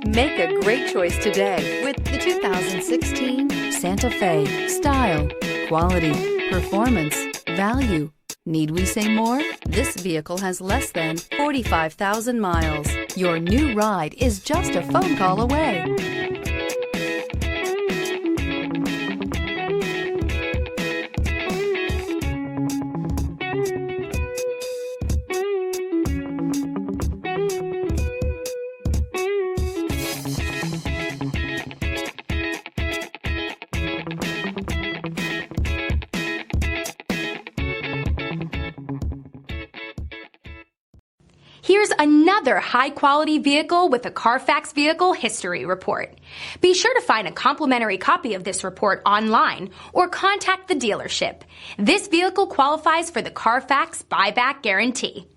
Make a great choice today with the 2016 Santa Fe. Style, quality, performance, value. Need we say more? This vehicle has less than 45,000 miles. Your new ride is just a phone call away. Here's another high-quality vehicle with a Carfax Vehicle History Report. Be sure to find a complimentary copy of this report online or contact the dealership. This vehicle qualifies for the Carfax Buyback Guarantee.